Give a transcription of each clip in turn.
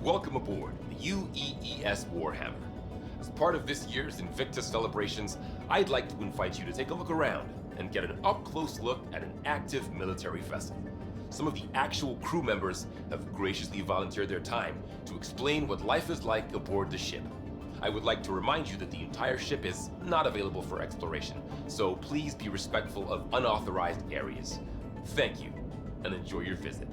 Welcome aboard the UEES Warhammer. As part of this year's Invictus celebrations, I'd like to invite you to take a look around and get an up-close look at an active military vessel. Some of the actual crew members have graciously volunteered their time to explain what life is like aboard the ship. I would like to remind you that the entire ship is not available for exploration, so please be respectful of unauthorized areas. Thank you, and enjoy your visit.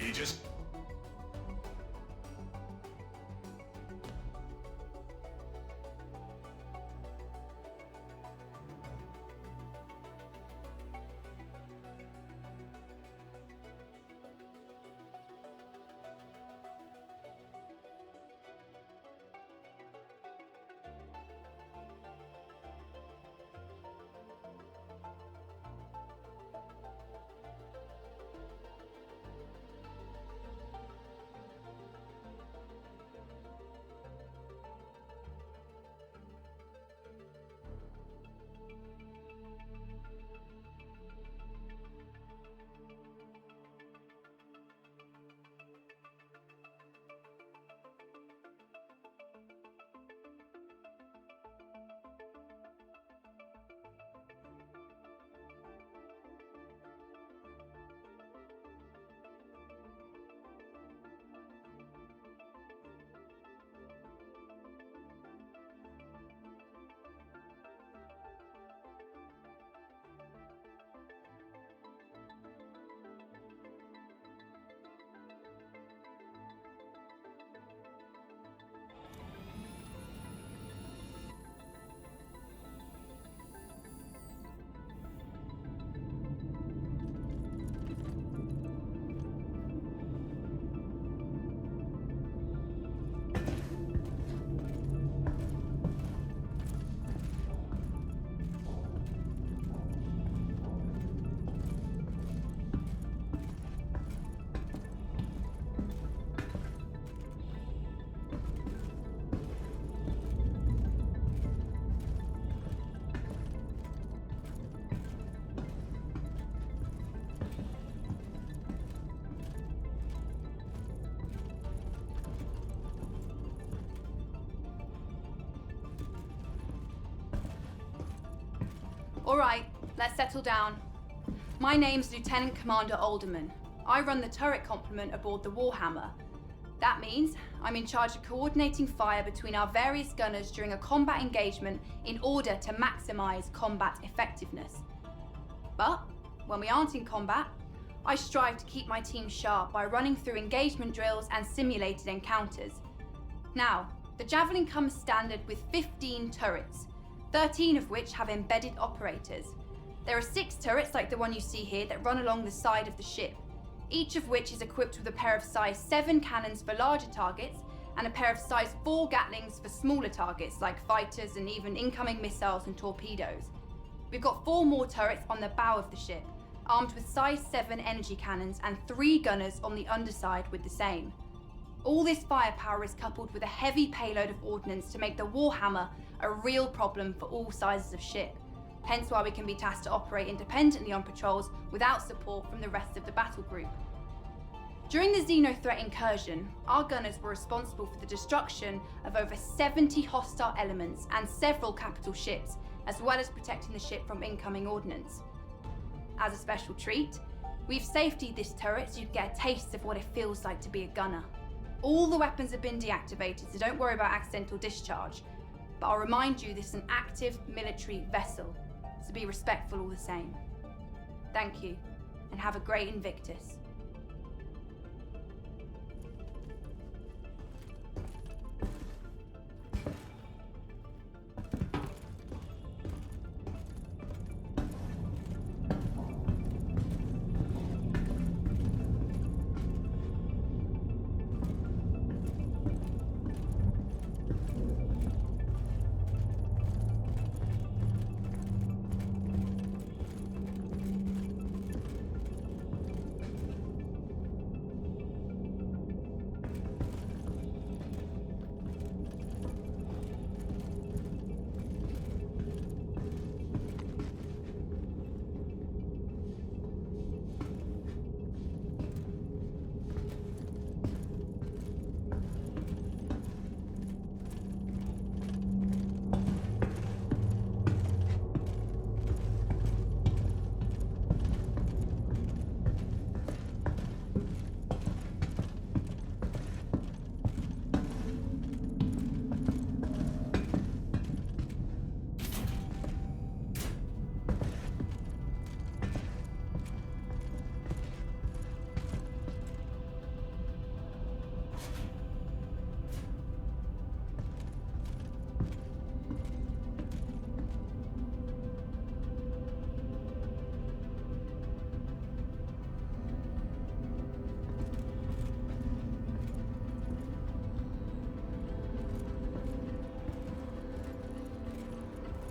Aegis. All right, let's settle down. My name's Lieutenant Commander Alderman. I run the turret complement aboard the Warhammer. That means I'm in charge of coordinating fire between our various gunners during a combat engagement in order to maximize combat effectiveness. But when we aren't in combat, I strive to keep my team sharp by running through engagement drills and simulated encounters. Now, the Javelin comes standard with 15 turrets, 13 of which have embedded operators. There are 6 turrets like the one you see here that run along the side of the ship, each of which is equipped with a pair of size 7 cannons for larger targets and a pair of size 4 Gatlings for smaller targets like fighters and even incoming missiles and torpedoes. We've got 4 more turrets on the bow of the ship, armed with size 7 energy cannons and 3 gunners on the underside with the same. All this firepower is coupled with a heavy payload of ordnance to make the Warhammer a real problem for all sizes of ship, hence why we can be tasked to operate independently on patrols without support from the rest of the battle group. During the Xeno threat incursion, our gunners were responsible for the destruction of over 70 hostile elements and several capital ships, as well as protecting the ship from incoming ordnance. As a special treat, we've safetied this turret so you can get a taste of what it feels like to be a gunner. All the weapons have been deactivated, so don't worry about accidental discharge. But I'll remind you this is an active military vessel, so be respectful all the same. Thank you, and have a great Invictus.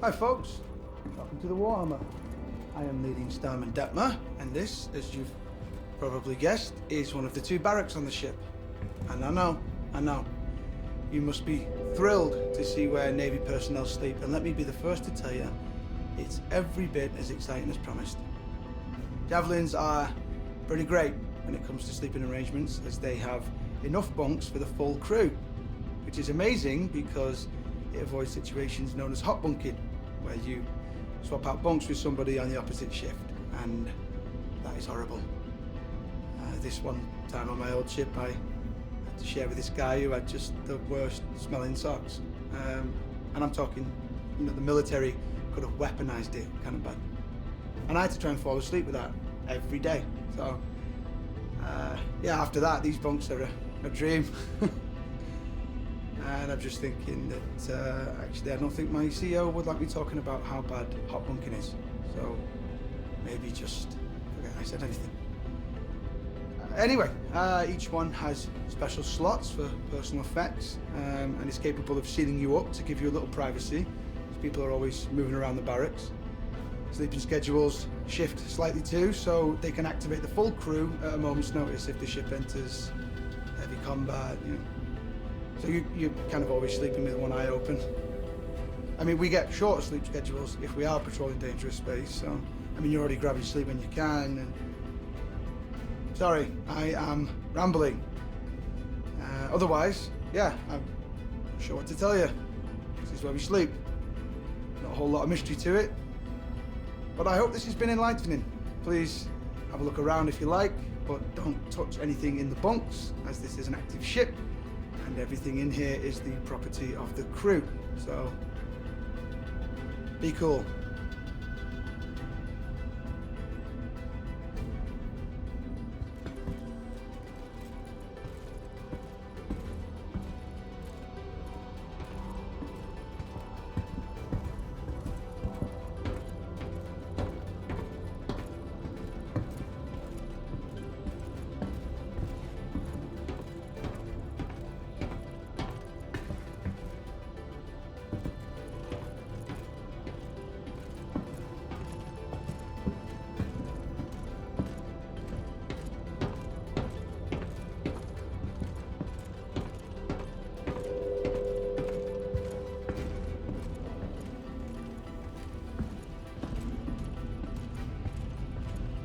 Hi folks, welcome to the Warhammer. I am leading Starman Detmer, and this, as you've probably guessed, is one of the two barracks on the ship. And I know, you must be thrilled to see where Navy personnel sleep, and let me be the first to tell you, it's every bit as exciting as promised. Javelins are pretty great when it comes to sleeping arrangements, as they have enough bunks for the full crew, which is amazing because it avoids situations known as hot bunking, where you swap out bunks with somebody on the opposite shift, and that is horrible. This one time on my old ship, I had to share with this guy who had just the worst smelling socks. And I'm talking, you know, the military could have weaponized it kind of bad. And I had to try and fall asleep with that every day. So, yeah, after that, these bunks are a dream. And I'm just thinking that, actually, I don't think my CEO would like me talking about how bad hot bunking is. So, maybe just forget I said anything. Anyway, each one has special slots for personal effects, and is capable of sealing you up to give you a little privacy, as people are always moving around the barracks. Sleeping schedules shift slightly too, so they can activate the full crew at a moment's notice if the ship enters heavy combat, you know. So you're kind of always sleeping with one eye open. I mean, we get shorter sleep schedules if we are patrolling dangerous space, so, I mean, you're already grabbing sleep when you can, and... Sorry, I am rambling. Otherwise, yeah, I'm not sure what to tell you. This is where we sleep. Not a whole lot of mystery to it, but I hope this has been enlightening. Please have a look around if you like, but don't touch anything in the bunks, as this is an active ship, and everything in here is the property of the crew, so be cool.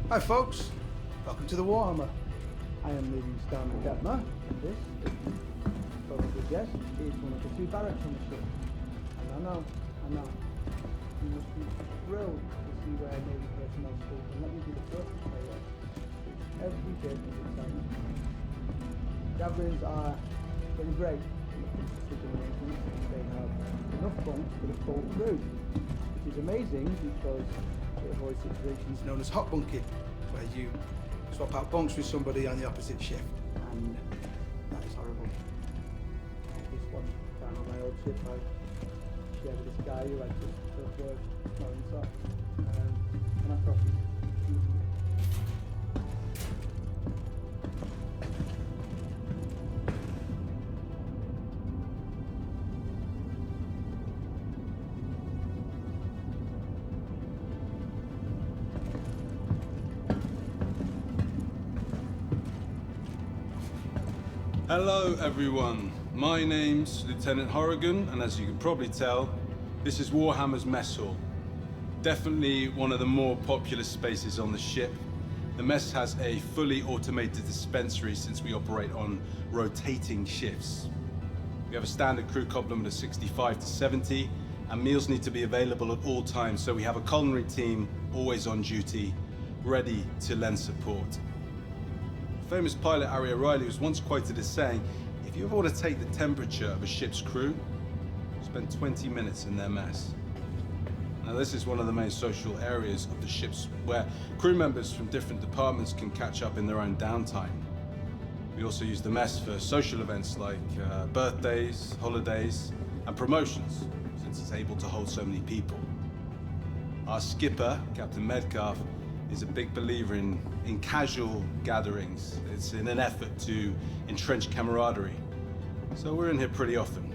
Hi folks, welcome to the Warhammer. I am leading Stanton Detmer, and this, as you probably guessed, is one of the two barracks on the ship. And I know, you must be thrilled to see where Navy personnel sleep, and let me be the first to tell you, it's every bit as exciting. Javelins are pretty great when it comes to sleeping arrangements, and they have enough bunks for the full crew, which is amazing because it avoids situations known as hot bunking, where you swap out bunks with somebody on the opposite shift, and that is horrible. This one time on my old ship, I shared with this guy who had just the worst smelling socks, and I'm talking. Hello everyone, my name's Lieutenant Horrigan, and as you can probably tell, this is Warhammer's mess hall. Definitely one of the more popular spaces on the ship. The mess has a fully automated dispensary since we operate on rotating shifts. We have a standard crew complement of 65 to 70, and meals need to be available at all times, so we have a culinary team always on duty, ready to lend support. Famous pilot Harry O'Reilly was once quoted as saying, if you ever want to take the temperature of a ship's crew, spend 20 minutes in their mess. Now this is one of the main social areas of the ships where crew members from different departments can catch up in their own downtime. We also use the mess for social events like birthdays, holidays, and promotions, since it's able to hold so many people. Our skipper, Captain Medcalf, is a big believer in casual gatherings. It's in an effort to entrench camaraderie. So we're in here pretty often.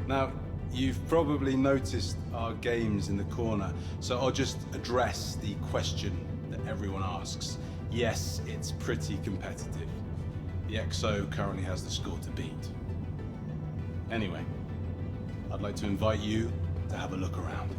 Now, You've probably noticed our games in the corner, so I'll just address the question that everyone asks. Yes, it's pretty competitive. The XO currently has the score to beat. Anyway, I'd like to invite you to have a look around.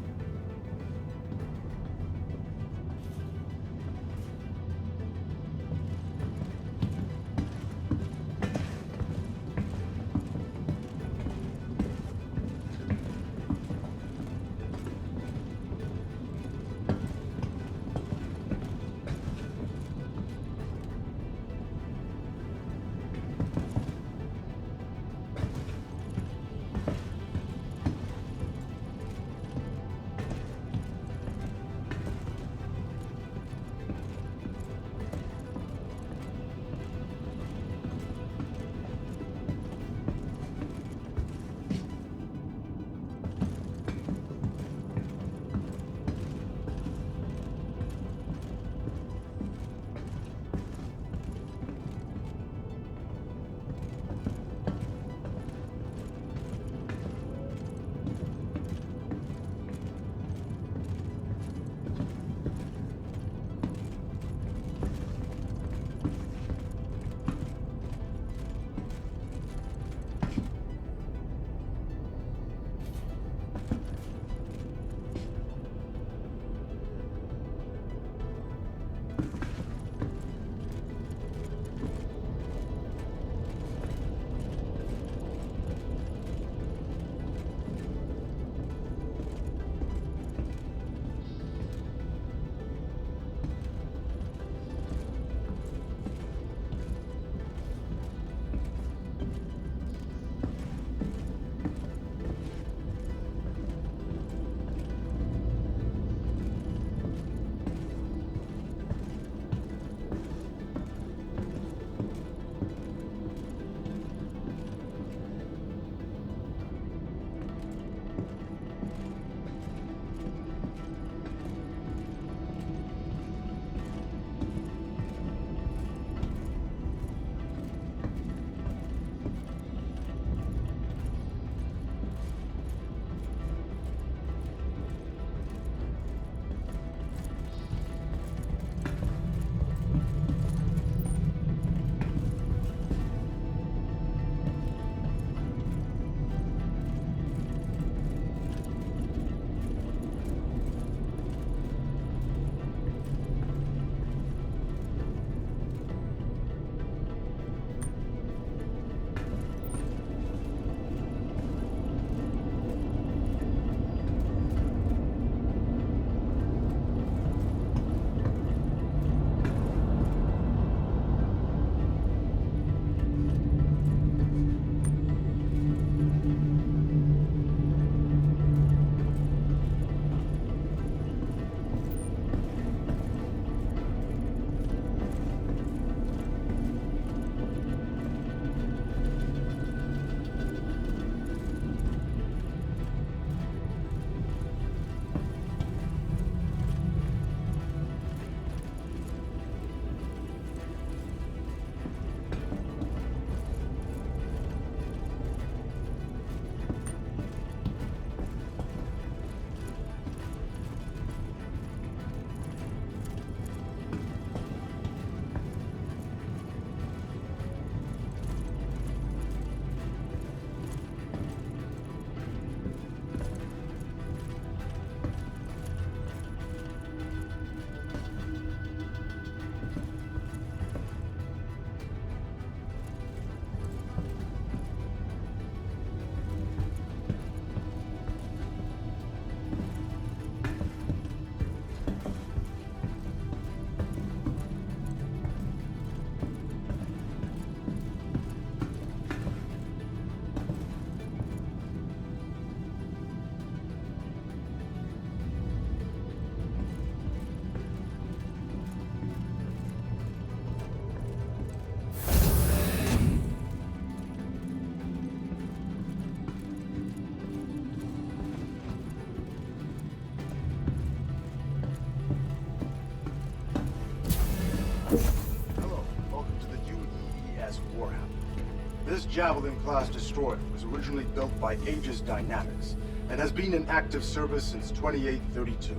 Javelin-class destroyer was originally built by Aegis Dynamics and has been in active service since 2832.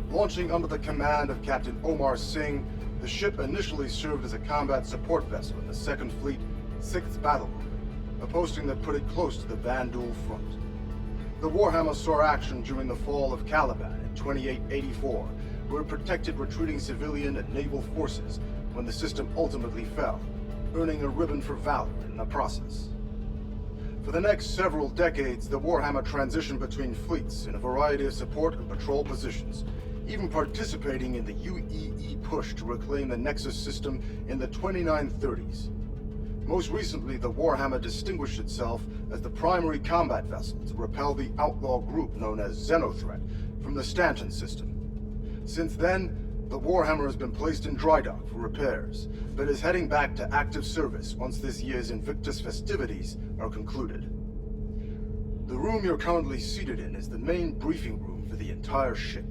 Launching under the command of Captain Omar Singh, the ship initially served as a combat support vessel in the 2nd Fleet, 6th Battle Group, a posting that put it close to the Vandal front. The Warhammer saw action during the fall of Caliban in 2884, where it protected retreating civilian and naval forces when the system ultimately fell, earning a ribbon for valor in the process. For the next several decades, the Warhammer transitioned between fleets in a variety of support and patrol positions, even participating in the UEE push to reclaim the Nexus system in the 2930s. Most recently, the Warhammer distinguished itself as the primary combat vessel to repel the outlaw group known as Xenothreat from the Stanton System. Since then, the Warhammer has been placed in dry dock for repairs, but is heading back to active service once this year's Invictus festivities are concluded. The room you're currently seated in is the main briefing room for the entire ship.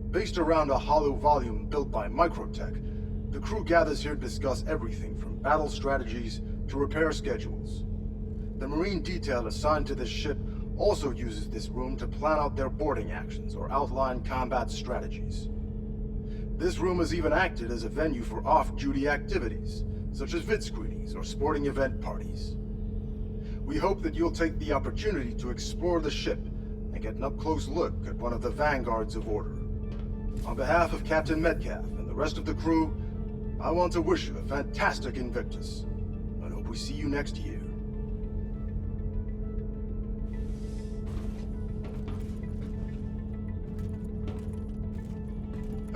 Based around a hollow volume built by Microtech, the crew gathers here to discuss everything from battle strategies to repair schedules. The Marine detail assigned to this ship also uses this room to plan out their boarding actions or outline combat strategies. This room has even acted as a venue for off-duty activities, such as vid screenings or sporting event parties. We hope that you'll take the opportunity to explore the ship and get an up-close look at one of the vanguards of order. On behalf of Captain Metcalf and the rest of the crew, I want to wish you a fantastic Invictus, and hope we see you next year.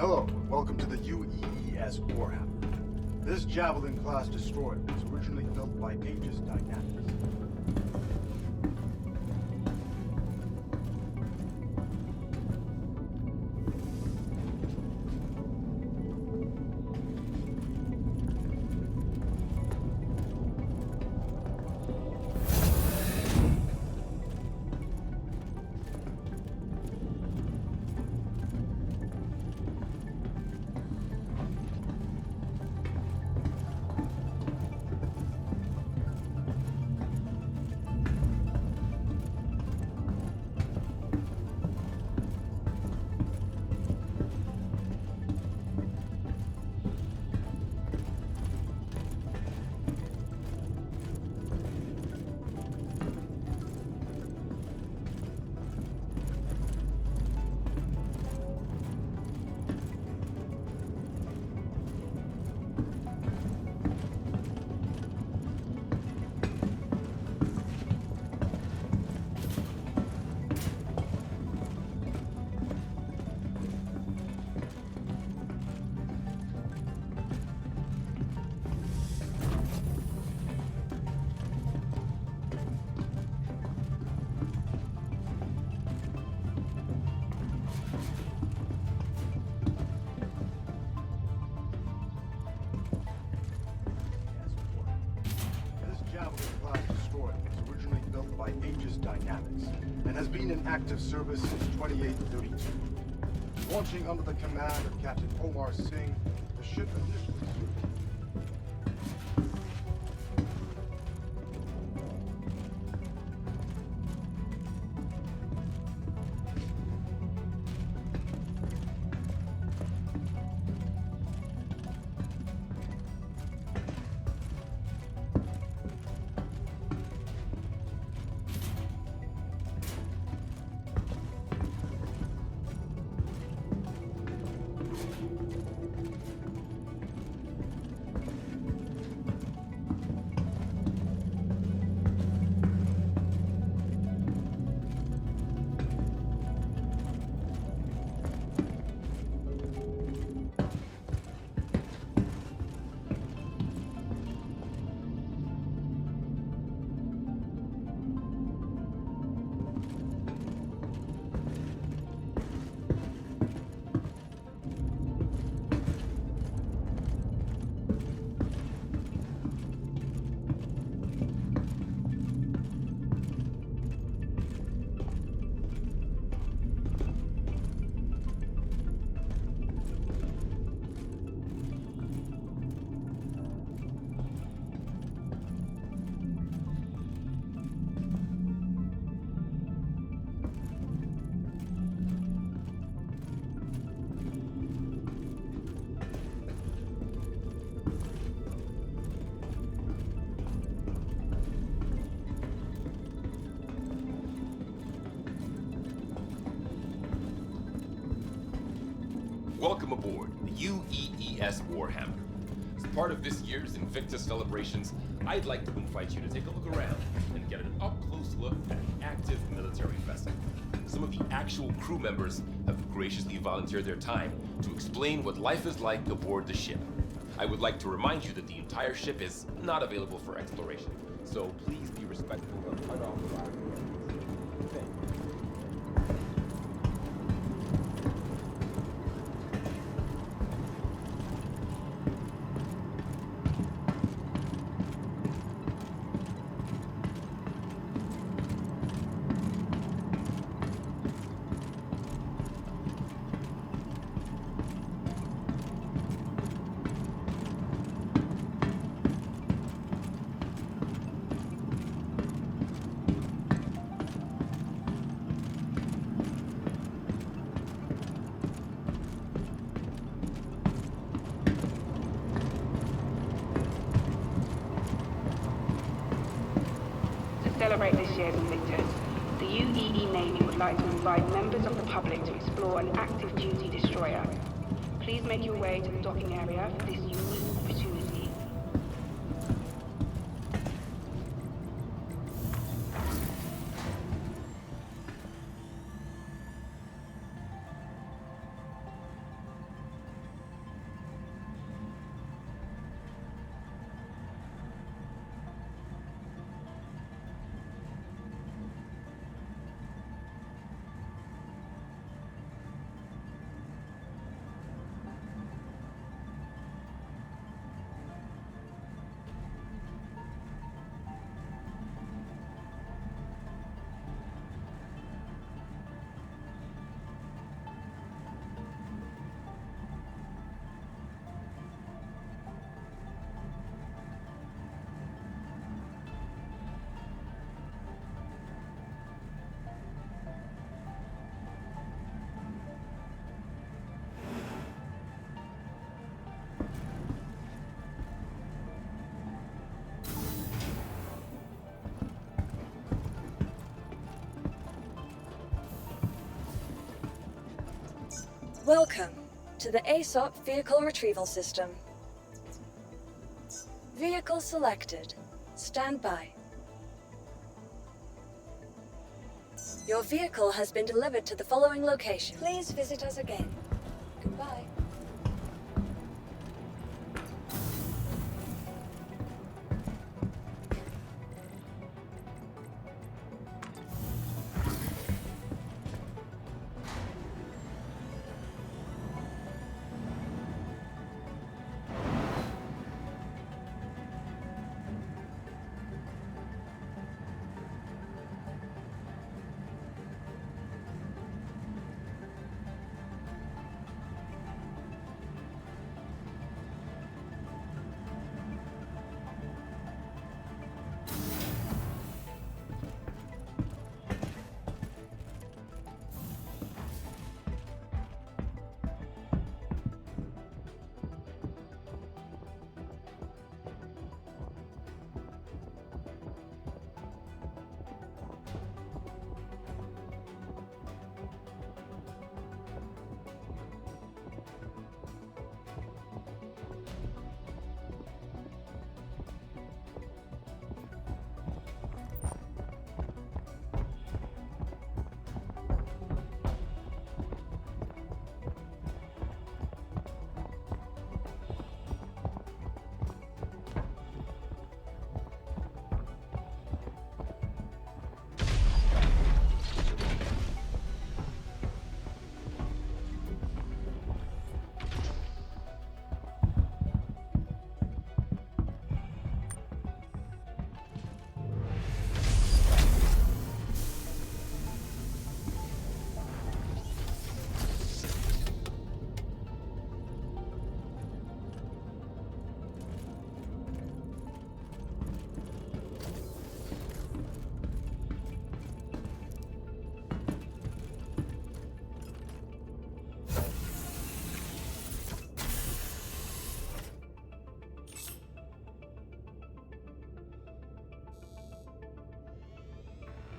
Hello, and welcome to the UEE Warhammer. This Javelin-class destroyer was originally built by Aegis Dynamics. Aegis Dynamics and has been in active service since 2832. Launching under the command of Captain Omar Singh, the ship initially served. Welcome aboard the UEES Warhammer. As part of this year's Invictus Celebrations, I'd like to invite you to take a look around and get an up-close look at an active military vessel. Some of the actual crew members have graciously volunteered their time to explain what life is like aboard the ship. I would like to remind you that the entire ship is not available for exploration, so please be respectful of unauthorized. Thank you. To celebrate this year's Invictus, the UEE Navy would like to invite members of the public to explore an active duty destroyer. Please make your way to the docking area for this unique opportunity. Welcome to the ASOP Vehicle Retrieval System. Vehicle selected. Stand by. Your vehicle has been delivered to the following location. Please visit us again. Goodbye.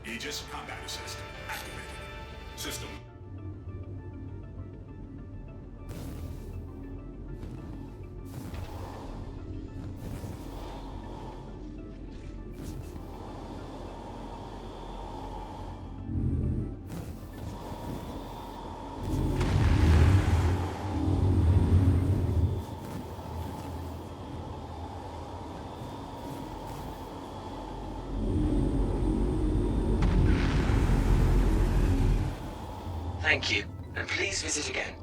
Aegis combat assist activated. System. Thank you, and please visit again.